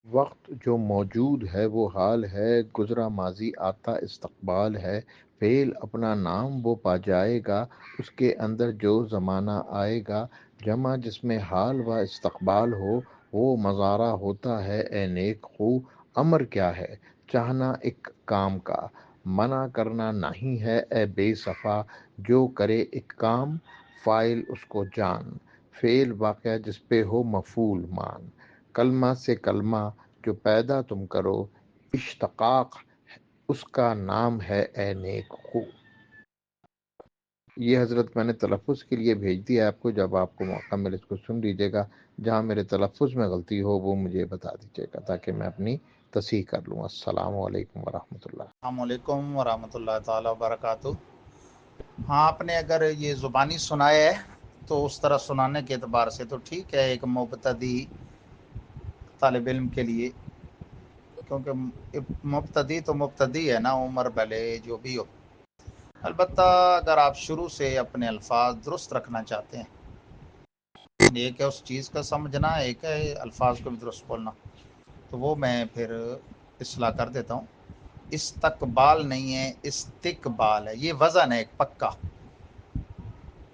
وقت جو موجود ہے وہ حال ہے، گزرا ماضی آتا استقبال ہے، فعل اپنا نام وہ پا جائے گا، اس کے اندر جو زمانہ آئے گا، جمع جس میں حال و استقبال ہو وہ مضارع ہوتا ہے اے نیک خو، امر کیا ہے چاہنا ایک کام کا، منع کرنا نہیں ہے اے بے صفا، جو کرے ایک کام فاعل اس کو جان، فعل واقعہ جس پہ ہو مفعول مان، کلمہ سے کلمہ جو پیدا تم کرو، اشتقاق اس کا نام ہے اے نیک خو۔ یہ حضرت میں نے تلفظ کے لیے بھیج دیا آپ کو، جب آپ کو موقع ملے اس کو سن لیجیے گا، جہاں میرے تلفظ میں غلطی ہو وہ مجھے بتا دیجیے گا تاکہ میں اپنی تصحیح کر لوں۔ السلام علیکم ورحمۃ اللہ۔ السلام علیکم ورحمۃ اللہ تعالیٰ وبرکاتہ۔ ہاں، آپ نے اگر یہ زبانی سنایا ہے تو اس طرح سنانے کے اعتبار سے تو ٹھیک ہے ایک مبتدی طالب علم کے لیے، کیونکہ مبتدی تو مبتدی ہے نا، عمر بھلے جو بھی ہو۔ البتہ اگر آپ شروع سے اپنے الفاظ درست رکھنا چاہتے ہیں، ایک ہے اس چیز کا سمجھنا، ایک ہے الفاظ کو بھی درست بولنا، تو وہ میں پھر اصلاح کر دیتا ہوں۔ استقبال نہیں ہے، استقبال ہے، یہ وزن ہے ایک پکا۔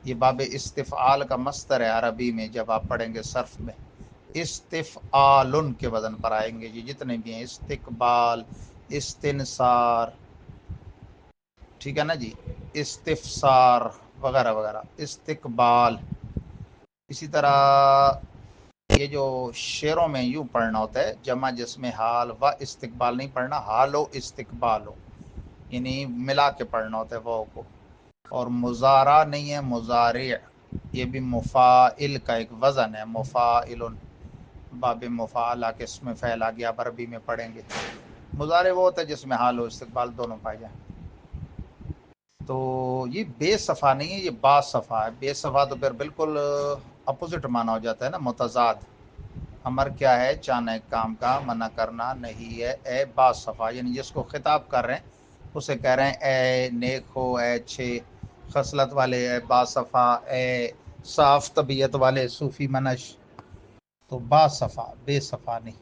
یہ باب استفعال کا مصدر ہے عربی میں، جب آپ پڑھیں گے صرف میں استفعال کے وزن پر آئیں گے جی، جتنے بھی ہیں، استقبال، استنصار، ٹھیک ہے نا جی، استفسار وغیرہ وغیرہ، استقبال۔ اسی طرح یہ جو شعروں میں یوں پڑھنا ہوتا ہے، جمع جس میں حال و استقبال نہیں پڑھنا، حال و استقبال ہو، یعنی ملا کے پڑھنا ہوتا ہے وہ کو۔ اور مضارع نہیں ہے، مضارع، یہ بھی مفاعل کا ایک وزن ہے، مفاعل، باب مفاعلہ کے اس میں فعل آ گیا، عربی میں پڑھیں گے۔ مضارع وہ ہوتا ہے جس میں حال و استقبال دونوں پائے جائیں۔ تو یہ بے صفا نہیں ہے، یہ با صفا ہے۔ بے صفا تو پھر بالکل اپوزٹ مانا ہو جاتا ہے نا، متضاد۔ امر کیا ہے چاہنا ایک کام کا، منع کرنا نہیں ہے اے با صفا، یعنی جس کو خطاب کر رہے ہیں اسے کہہ رہے ہیں اے نیک ہو، اے اچھے خصلت والے، اے با صفا، اے صاف طبیعت والے صوفی منش۔ تو با صفا، بے صفا نہیں۔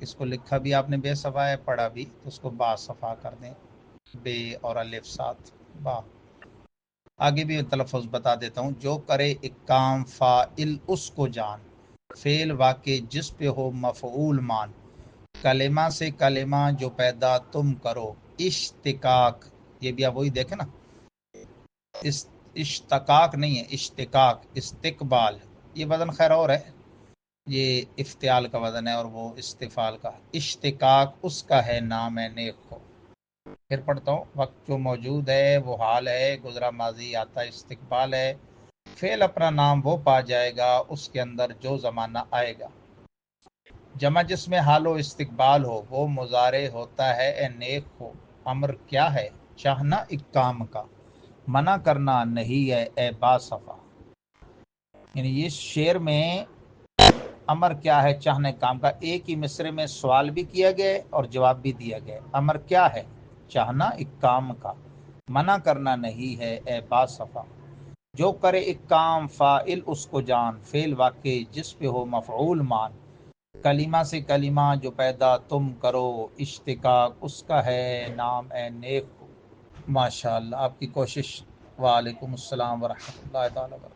اس کو لکھا بھی آپ نے بے صفا ہے، پڑھا بھی تو اس کو با صفا کر دیں، بے اور الف ساتھ با۔ آگے بھی تلفظ بتا دیتا ہوں، جو کرے ایک کام فاعل اس کو جان، فعل واقع جس پہ ہو مفعول مان، کلمہ سے کلمہ جو پیدا تم کرو، اشتقاق، یہ بھی آپ وہی دیکھیں نا، اشتقاق نہیں ہے، اشتقاق، استقبال، یہ وزن خیر اور ہے، یہ افتعال کا وزن ہے اور وہ استفعال کا۔ اشتقاق اس کا ہے نام ہے نیک کو۔ پھر پڑھتا ہوں، وقت جو موجود ہے وہ حال ہے، گزرا ماضی آتا استقبال ہے، فعل اپنا نام وہ پا جائے گا، اس کے اندر جو زمانہ آئے گا، جمع جس میں حال و استقبال ہو وہ مضارع ہوتا ہے اے نیک ہو، امر کیا ہے چاہنا ایک کام کا، منع کرنا نہیں ہے اے با صفا۔ یعنی یہ شعر میں امر کیا ہے چاہنے کام کا، ایک ہی مصرے میں سوال بھی کیا گیا اور جواب بھی دیا گیا۔ امر کیا ہے چاہنا ایک کام کا، منع کرنا نہیں ہے اے با صفا، جو کرے ایک کام فاعل اس کو جان، فعل واقع جس پہ ہو مفعول مان، کلمہ سے کلمہ جو پیدا تم کرو، اشتقاق اس کا ہے نام اے نیک کو۔ ماشاء اللہ، آپ کی کوشش۔ وعلیکم السلام ورحمۃ اللہ تعالیٰ وبرکاتہ۔